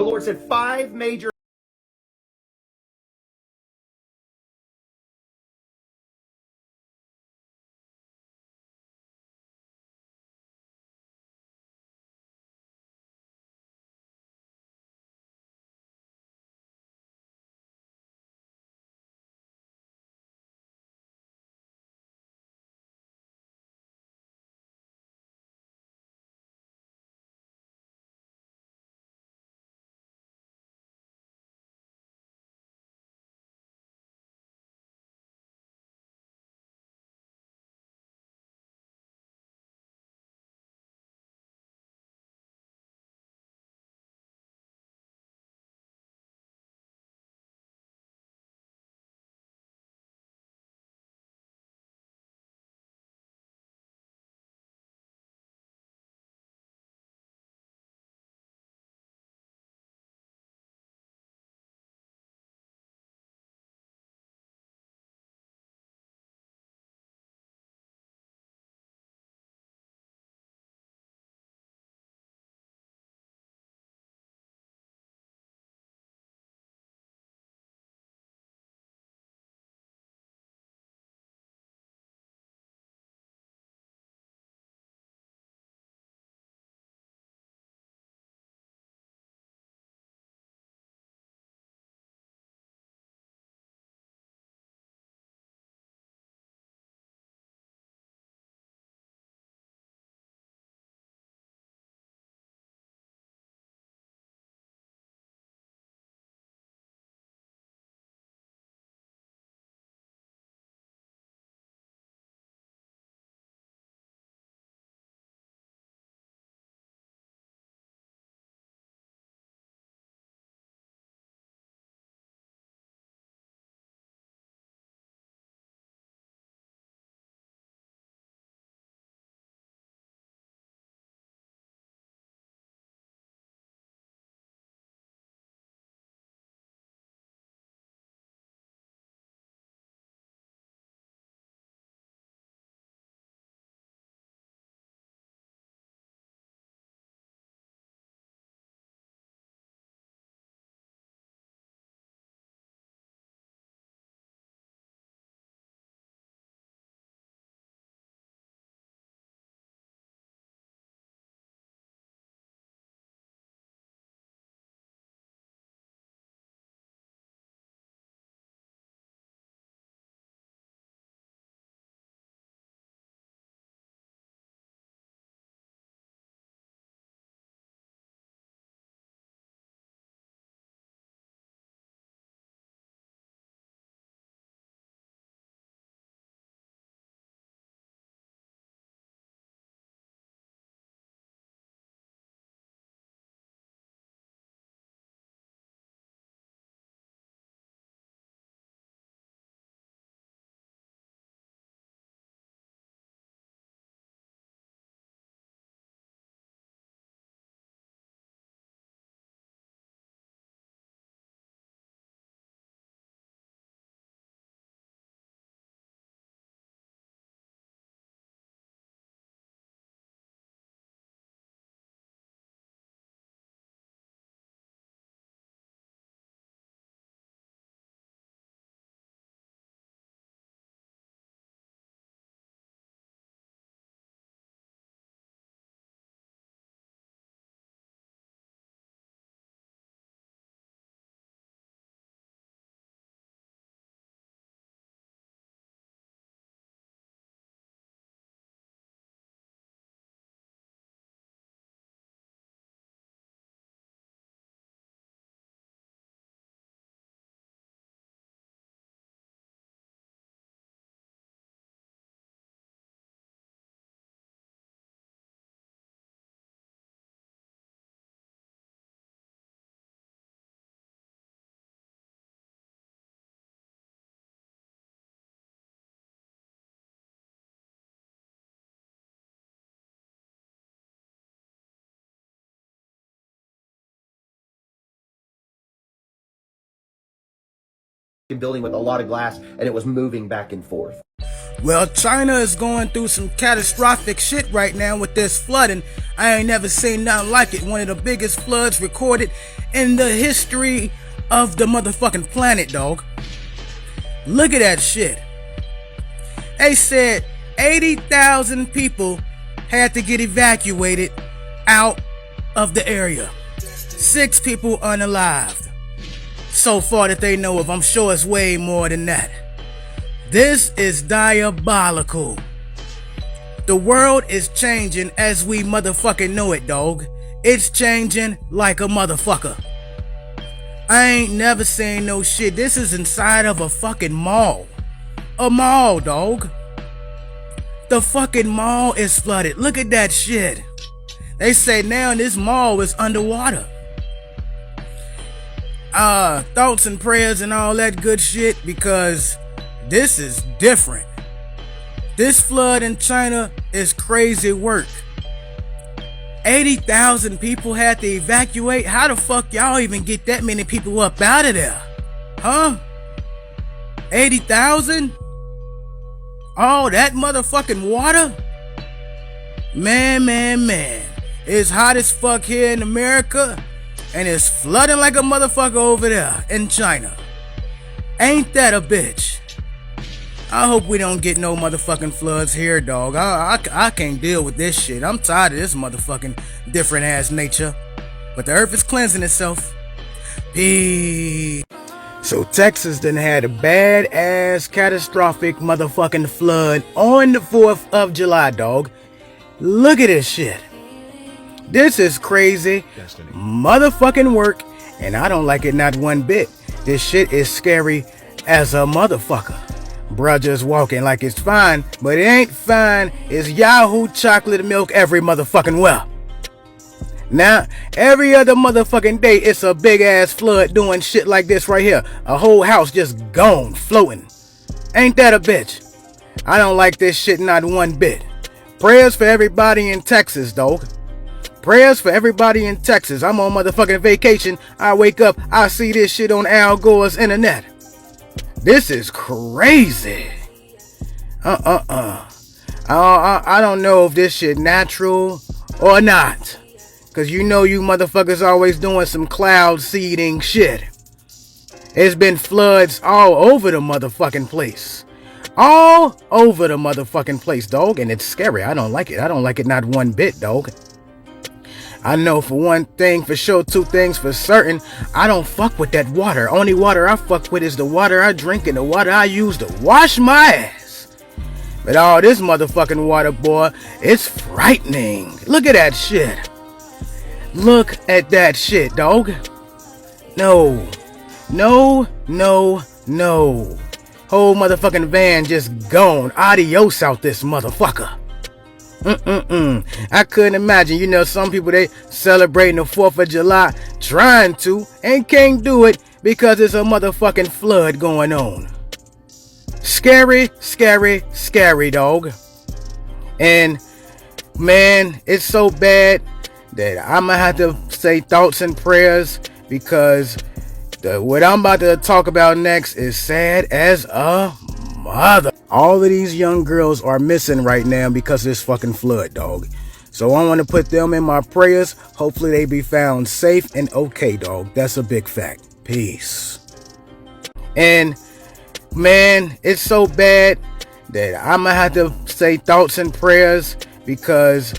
The Lord said 5 major building with a lot of glass, and it was moving back and forth. Well, China is going through some catastrophic shit right now with this flooding. I ain't never seen nothing like it. One of the biggest floods recorded in the history of the motherfucking planet, dog. Look at that shit. They said 80,000 people had to get evacuated out of the area. 6 people unalived. So far that they know of. I'm sure it's way more than that. This is diabolical. The world is changing as we motherfucking know it, dog. It's changing like a motherfucker. I ain't never seen no shit. This is inside of a fucking mall. A mall, dog. The fucking mall is flooded. Look at that shit. They say now this mall is underwater. Thoughts and prayers and all that good shit, because this is different. This flood in China is crazy work. 80,000 people had to evacuate. How the fuck y'all even get that many people up out of there? Huh? 80,000? All that motherfucking water? Man. It's hot as fuck here in America, and it's flooding like a motherfucker over there in China. Ain't that a bitch? I hope we don't get no motherfucking floods here, dog. I can't deal with this shit. I'm tired of this motherfucking different ass nature. But the earth is cleansing itself. Peace. So Texas done had a bad ass catastrophic motherfucking flood on the 4th of July, dog. Look at this shit. This is crazy motherfucking work, and I don't like it not one bit. This shit is scary as a motherfucker. Bruh just walking like it's fine, but it ain't fine. It's Yahoo chocolate milk every motherfucking well. Now, every other motherfucking day, it's a big ass flood doing shit like this right here. A whole house just gone, floating. Ain't that a bitch? I don't like this shit not one bit. Prayers for everybody in Texas, dog. Prayers for everybody in Texas. I'm on motherfucking vacation. I wake up, I see this shit on Al Gore's internet. This is crazy. I don't know if this shit natural or not. Cause you know you motherfuckers always doing some cloud seeding shit. It's been floods all over the motherfucking place. All over the motherfucking place, dog. And it's scary. I don't like it. I don't like it not one bit, dog. I know for one thing for sure, 2 things for certain. I don't fuck with that water. Only water I fuck with is the water I drink and the water I use to wash my ass. But all this motherfucking water, boy, it's frightening. Look at that shit. Look at that shit, dog. No. Whole motherfucking van just gone. Adios out this motherfucker. I couldn't imagine. You know, some people, they celebrating the 4th of July, trying to, and can't do it because there's a motherfucking flood going on. Scary, dog. And man, it's so bad that I'm gonna have to say thoughts and prayers, because what I'm about to talk about next is sad as a mother. All of these young girls are missing right now because of this fucking flood, dog. So I want to put them in my prayers. Hopefully they be found safe and okay, dog. That's a big fact. Peace. And man, it's so bad that I'm gonna have to say thoughts and prayers, because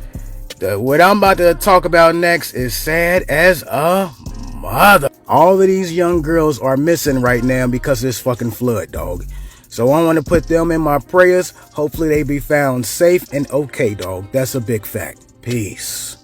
what I'm about to talk about next is sad as a mother. All of these young girls are missing right now because of this fucking flood, dog. So I want to put them in my prayers. Hopefully they be found safe and okay, dog. That's a big fact. Peace.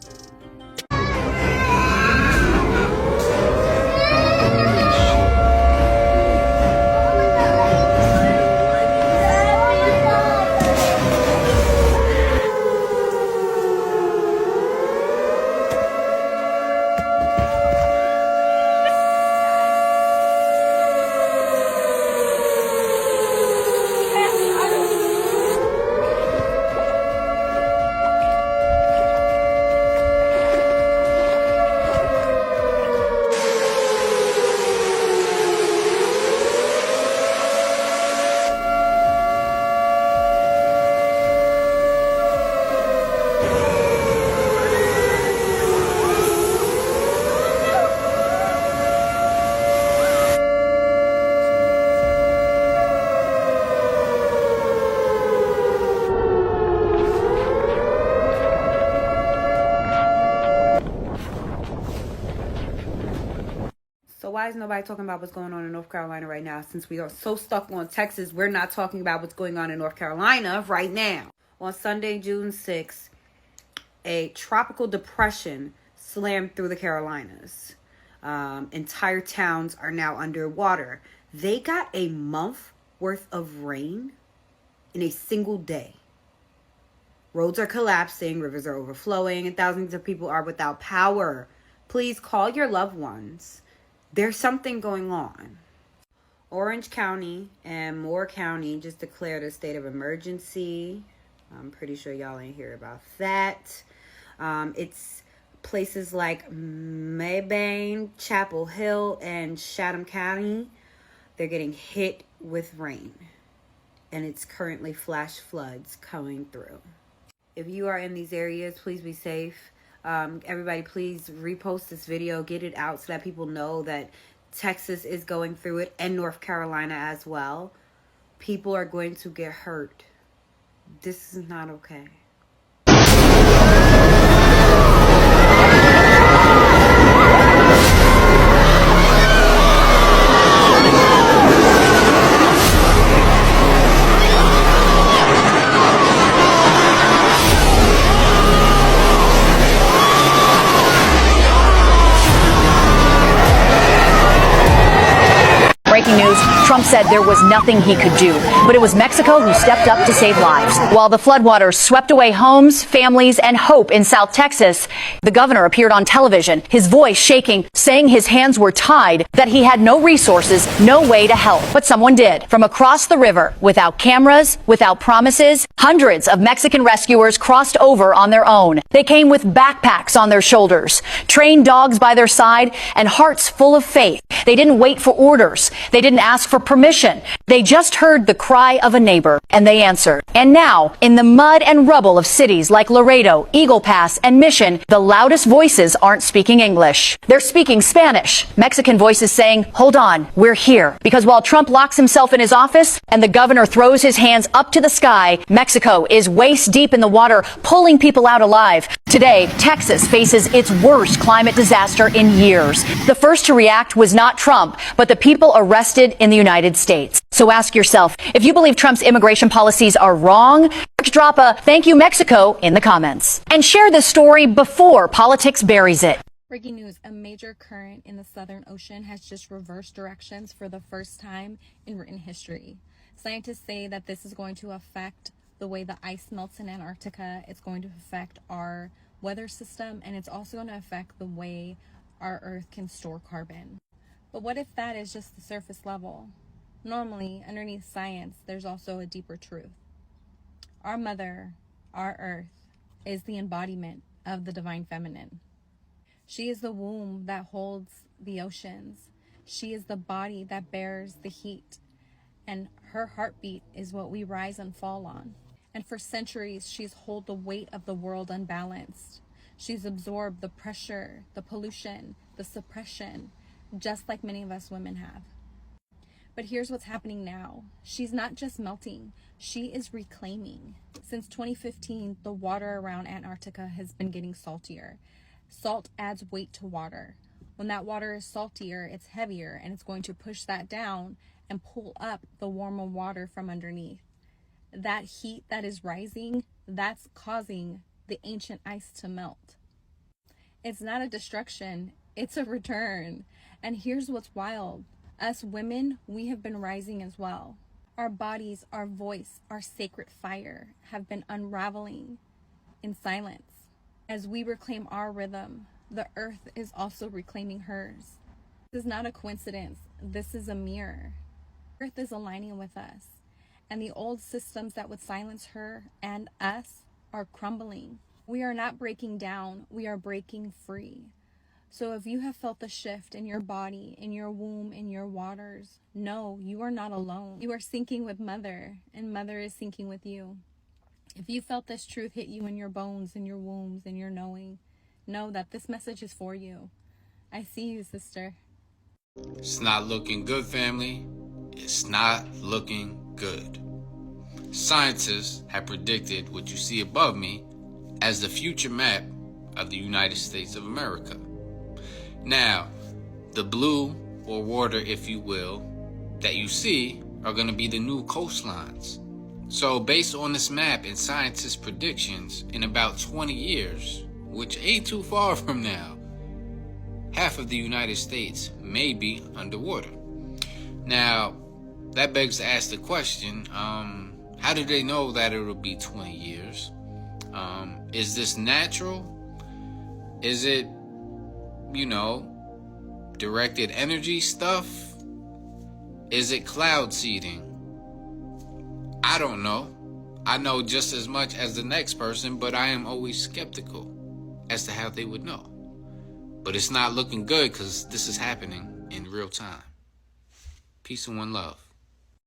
why is nobody talking about what's going on in North Carolina right now? Since we are so stuck on Texas, we're not talking about what's going on in North Carolina right now. On Sunday, June 6th, a tropical depression slammed through the Carolinas. Entire towns are now underwater. They got a month worth of rain in a single day. Roads are collapsing, rivers are overflowing, and thousands of people are without power. Please call your loved ones. There's something going on. Orange County and Moore County just declared a state of emergency. I'm pretty sure y'all ain't hear about that. It's places like Mabane, Chapel Hill, and Chatham County. They're getting hit with rain. And it's currently flash floods coming through. If you are in these areas, please be safe. Everybody, please repost this video. Get it out so that people know that Texas is going through it, and North Carolina as well. People are going to get hurt. This is not okay. Breaking news, Trump said there was nothing he could do, but it was Mexico who stepped up to save lives. While the floodwaters swept away homes, families, and hope in South Texas, the governor appeared on television, his voice shaking, saying his hands were tied, that he had no resources, no way to help. But someone did. From across the river, without cameras, without promises, hundreds of Mexican rescuers crossed over on their own. They came with backpacks on their shoulders, trained dogs by their side, and hearts full of faith. They didn't wait for orders. They didn't ask for permission. They just heard the cry of a neighbor, and they answered. And now, in the mud and rubble of cities like Laredo, Eagle Pass, and Mission, the loudest voices aren't speaking English. They're speaking Spanish. Mexican voices saying, hold on, we're here. Because while Trump locks himself in his office and the governor throws his hands up to the sky, Mexico is waist deep in the water, pulling people out alive. Today, Texas faces its worst climate disaster in years. The first to react was not Trump, but the people arrested in the United States. So ask yourself, if you believe Trump's immigration policies are wrong, drop a thank you Mexico in the comments. And share this story before politics buries it. Breaking news, a major current in the Southern Ocean has just reversed directions for the first time in written history. Scientists say that this is going to affect the way the ice melts in Antarctica. It's going to affect our weather system, and it's also going to affect the way our Earth can store carbon. But what if that is just the surface level? Normally, underneath science, there's also a deeper truth. Our mother, our Earth, is the embodiment of the divine feminine. She is the womb that holds the oceans. She is the body that bears the heat. And her heartbeat is what we rise and fall on. And for centuries, she's held the weight of the world unbalanced. She's absorbed the pressure, the pollution, the suppression, just like many of us women have. But here's what's happening now. She's not just melting, she is reclaiming. Since 2015, the water around Antarctica has been getting saltier. Salt adds weight to water. When that water is saltier, it's heavier, and it's going to push that down and pull up the warmer water from underneath. That heat that is rising, that's causing the ancient ice to melt. It's not a destruction, it's a return. And here's what's wild. Us women, we have been rising as well. Our bodies, our voice, our sacred fire have been unraveling in silence. As we reclaim our rhythm, the earth is also reclaiming hers. This is not a coincidence. This is a mirror. Earth is aligning with us, and the old systems that would silence her and us are crumbling. We are not breaking down. We are breaking free. So if you have felt the shift in your body, in your womb, in your waters, no, you are not alone. You are syncing with Mother, and Mother is syncing with you. If you felt this truth hit you in your bones, in your wombs, in your knowing, know that this message is for you. I see you, sister. It's not looking good, family. It's not looking good. Scientists have predicted what you see above me as the future map of the United States of America. Now, the blue or water, if you will, that you see are going to be the new coastlines. So based on this map and scientists' predictions, in about 20 years, which ain't too far from now, half of the United States may be underwater. Now, that begs to ask the question, how do they know that it'll be 20 years? Is this natural? Is it, directed energy stuff? Is it cloud seeding? I don't know. I know just as much as the next person, but I am always skeptical as to how they would know. But it's not looking good because this is happening in real time. Peace and one love.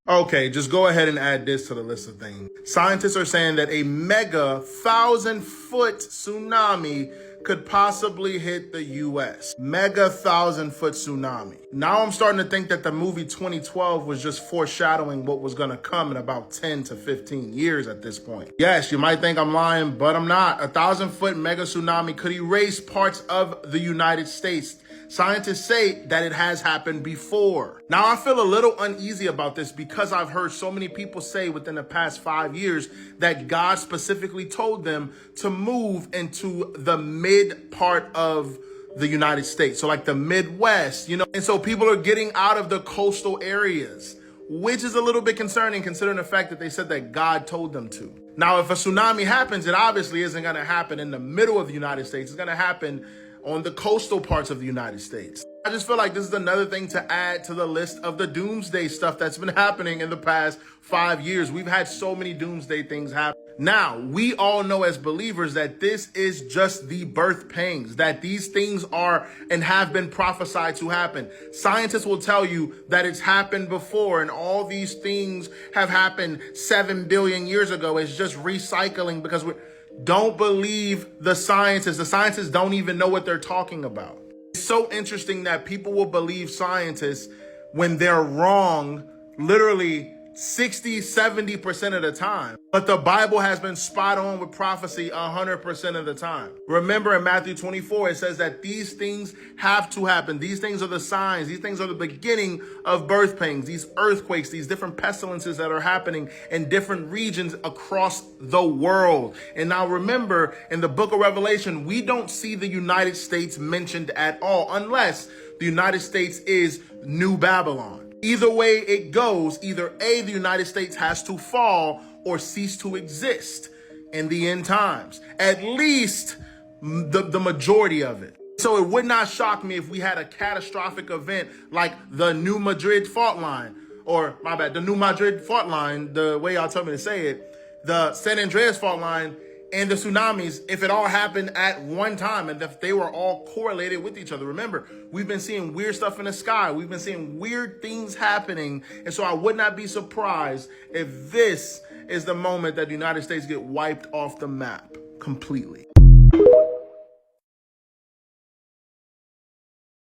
Okay, just go ahead and add this to the list of things. Scientists are saying that a mega 1,000-foot tsunami could possibly hit the U.S. Mega 1,000-foot tsunami. Now I'm starting to think that the movie 2012 was just foreshadowing what was going to come in about 10 to 15 years at this point. Yes, you might think I'm lying, but I'm not. A 1,000-foot mega tsunami could erase parts of the United States. Scientists say that it has happened before. Now, I feel a little uneasy about this because I've heard so many people say within the past 5 years that God specifically told them to move into the mid part of the United States. So like the Midwest, and so people are getting out of the coastal areas, which is a little bit concerning considering the fact that they said that God told them to. Now, if a tsunami happens, it obviously isn't going to happen in the middle of the United States. It's going to happen on the coastal parts of the United States. I just feel like this is another thing to add to the list of the doomsday stuff that's been happening in the past 5 years. We've had so many doomsday things happen. Now, we all know as believers that this is just the birth pangs, that these things are and have been prophesied to happen. Scientists will tell you that it's happened before and all these things have happened 7 billion years ago. It's just recycling because don't believe the scientists. The scientists don't even know what they're talking about. It's so interesting that people will believe scientists when they're wrong literally 60-70% of the time. But the Bible has been spot on with prophecy 100% of the time. Remember in Matthew 24, it says that these things have to happen. These things are the signs. These things are the beginning of birth pangs, these earthquakes, these different pestilences that are happening in different regions across the world. And now remember, in the book of Revelation, we don't see the United States mentioned at all, unless the United States is New Babylon. Either way it goes, either A, the United States has to fall or cease to exist in the end times. At least the majority of it. So it would not shock me if we had a catastrophic event like the New Madrid fault line, or the New Madrid fault line, the way y'all tell me to say it, the San Andreas fault line, and the tsunamis, if it all happened at one time and if they were all correlated with each other. Remember, we've been seeing weird stuff in the sky. We've been seeing weird things happening. And so I would not be surprised if this is the moment that the United States get wiped off the map completely.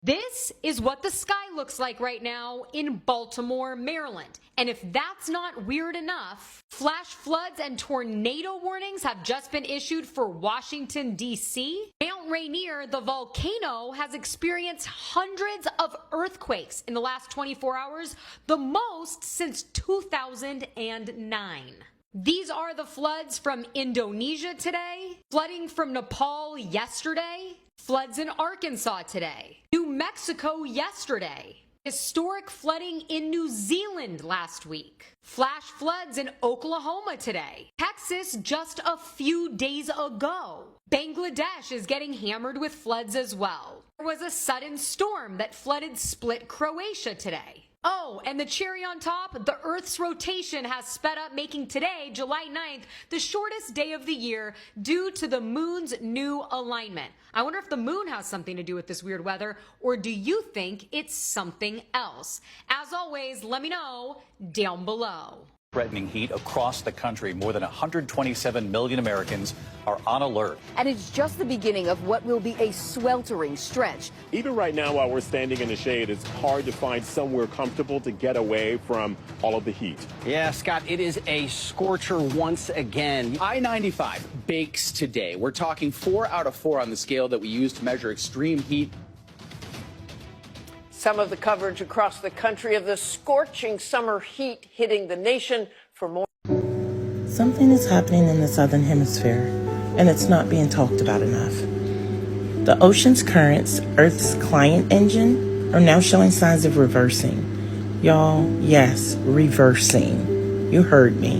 This is what the sky looks like right now in Baltimore, Maryland. And if that's not weird enough, flash floods and tornado warnings have just been issued for Washington, D.C. Mount Rainier, the volcano, has experienced hundreds of earthquakes in the last 24 hours, the most since 2009. These are the floods from Indonesia today, flooding from Nepal yesterday, floods in Arkansas today, New Mexico yesterday, historic flooding in New Zealand last week, flash floods in Oklahoma today, Texas just a few days ago. Bangladesh is getting hammered with floods as well. There was a sudden storm that flooded Split, Croatia today. Oh, and the cherry on top, the Earth's rotation has sped up, making today, July 9th, the shortest day of the year due to the moon's new alignment. I wonder if the moon has something to do with this weird weather, or do you think it's something else? As always, let me know down below. Threatening heat across the country. More than 127 million Americans are on alert. And it's just the beginning of what will be a sweltering stretch. Even right now, while we're standing in the shade, it's hard to find somewhere comfortable to get away from all of the heat. Yeah, Scott, it is a scorcher once again. I-95 bakes today. We're talking 4 out of 4 on the scale that we use to measure extreme heat. Some of the coverage across the country of the scorching summer heat hitting the nation. For more. Something is happening in the Southern Hemisphere, and it's not being talked about enough. The ocean's currents, Earth's client engine, are now showing signs of reversing. Y'all, yes, reversing. You heard me.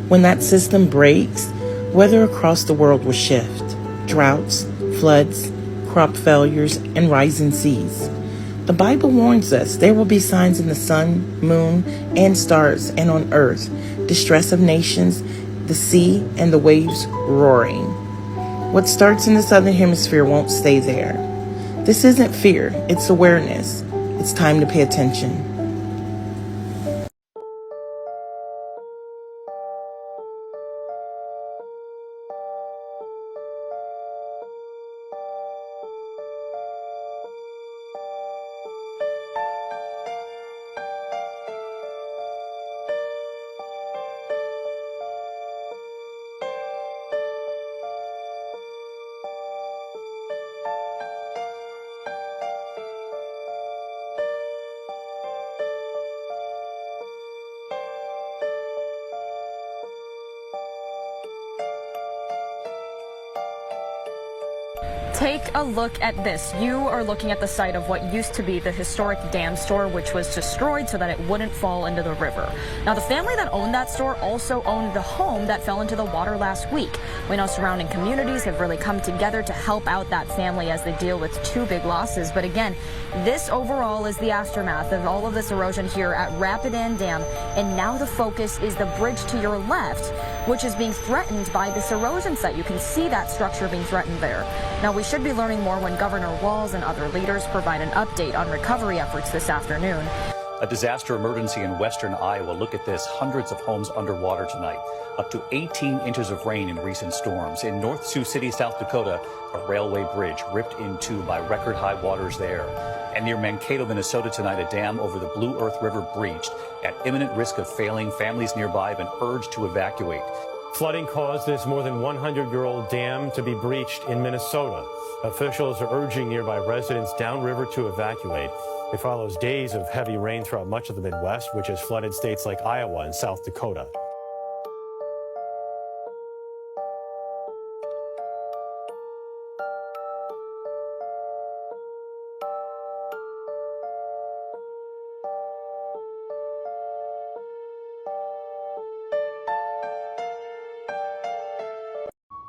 When that system breaks, weather across the world will shift. Droughts, floods, crop failures, and rising seas. The Bible warns us there will be signs in the sun, moon, and stars, and on earth, distress of nations, the sea, and the waves roaring. What starts in the Southern Hemisphere won't stay there. This isn't fear, it's awareness. It's time to pay attention. Take a look at this. You are looking at the site of what used to be the historic dam store, which was destroyed so that it wouldn't fall into the river. Now, the family that owned that store also owned the home that fell into the water last week. We know surrounding communities have really come together to help out that family as they deal with two big losses. But again, this overall is the aftermath of all of this erosion here at Rapidan Dam. And now the focus is the bridge to your left, which is being threatened by this erosion site. You can see that structure being threatened there. Now, we should be learning more when Governor Walz and other leaders provide an update on recovery efforts this afternoon. A disaster emergency in western Iowa. Look at this. Hundreds of homes underwater tonight. Up to 18 inches of rain in recent storms. In North Sioux City, South Dakota, a railway bridge ripped in two by record high waters there. And near Mankato, Minnesota tonight, a dam over the Blue Earth River breached. At imminent risk of failing, families nearby have been urged to evacuate. Flooding caused this more than 100-year-old dam to be breached in Minnesota. Officials are urging nearby residents downriver to evacuate. It follows days of heavy rain throughout much of the Midwest, which has flooded states like Iowa and South Dakota.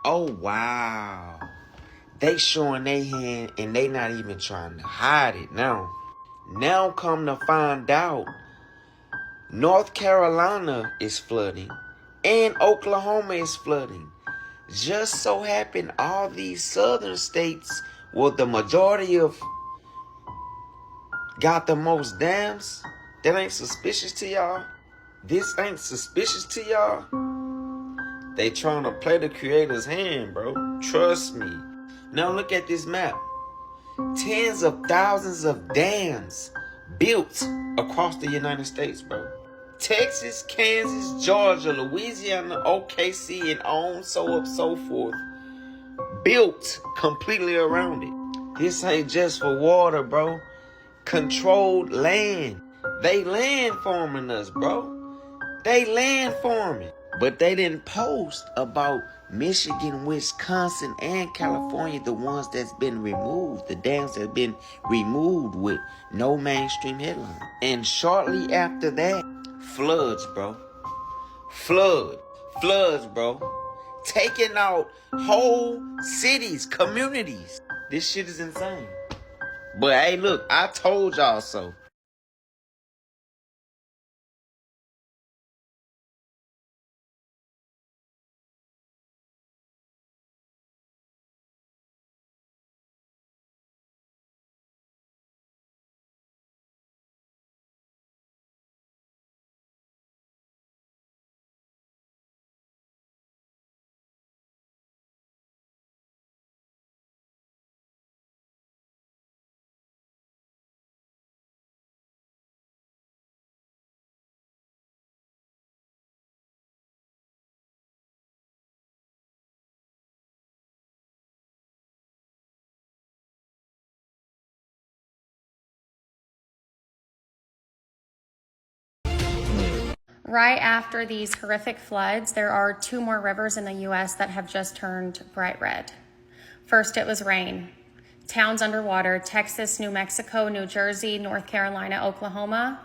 Oh, wow. They showing their hand and they not even trying to hide it now. Now come to find out, North Carolina is flooding and Oklahoma is flooding. Just so happen all these southern states, well, the majority of got the most dams. That ain't suspicious to y'all? This ain't suspicious to y'all? They trying to play the creator's hand, bro. Trust me. Now look at this map. Tens of thousands of dams built across the United States, bro. Texas, Kansas, Georgia, Louisiana, OKC, and on so forth. Built completely around it. This ain't just for water, bro. Controlled land. They land farming us, bro. They land farming. But they didn't post about Michigan, Wisconsin, and California, the ones that's been removed, the dams that have been removed with no mainstream headline. And shortly after that, floods, bro. Floods, bro. Taking out whole cities, communities. This shit is insane. But hey, look, I told y'all so. Right after these horrific floods, there are 2 more rivers in the U.S. that have just turned bright red. First, it was rain. Towns underwater, Texas, New Mexico, New Jersey, North Carolina, Oklahoma,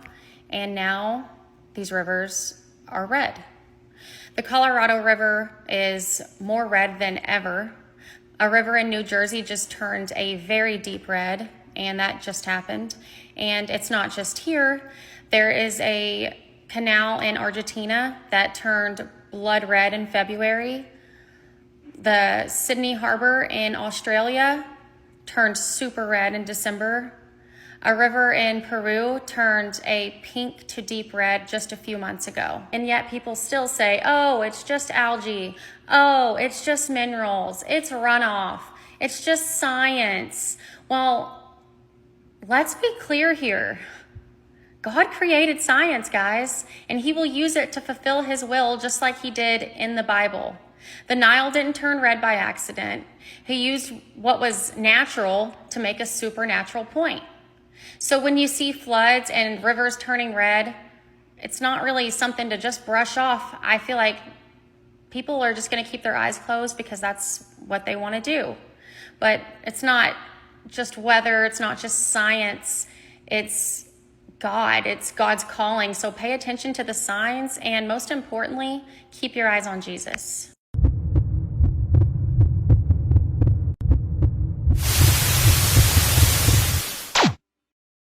and now these rivers are red. The Colorado River is more red than ever. A river in New Jersey just turned a very deep red, and that just happened. And it's not just here. There is a canal in Argentina that turned blood red in February. The Sydney Harbor in Australia turned super red in December. A river in Peru turned a pink to deep red just a few months ago. And yet people still say, oh, it's just algae. Oh, it's just minerals. It's runoff. It's just science. Well, let's be clear here. God created science, guys, and he will use it to fulfill his will just like he did in the Bible. The Nile didn't turn red by accident. He used what was natural to make a supernatural point. So when you see floods and rivers turning red, it's not really something to just brush off. I feel like people are just going to keep their eyes closed because that's what they want to do. But it's not just weather. It's not just science. It's God. It's God's calling. So pay attention to the signs, and most importantly, keep your eyes on Jesus.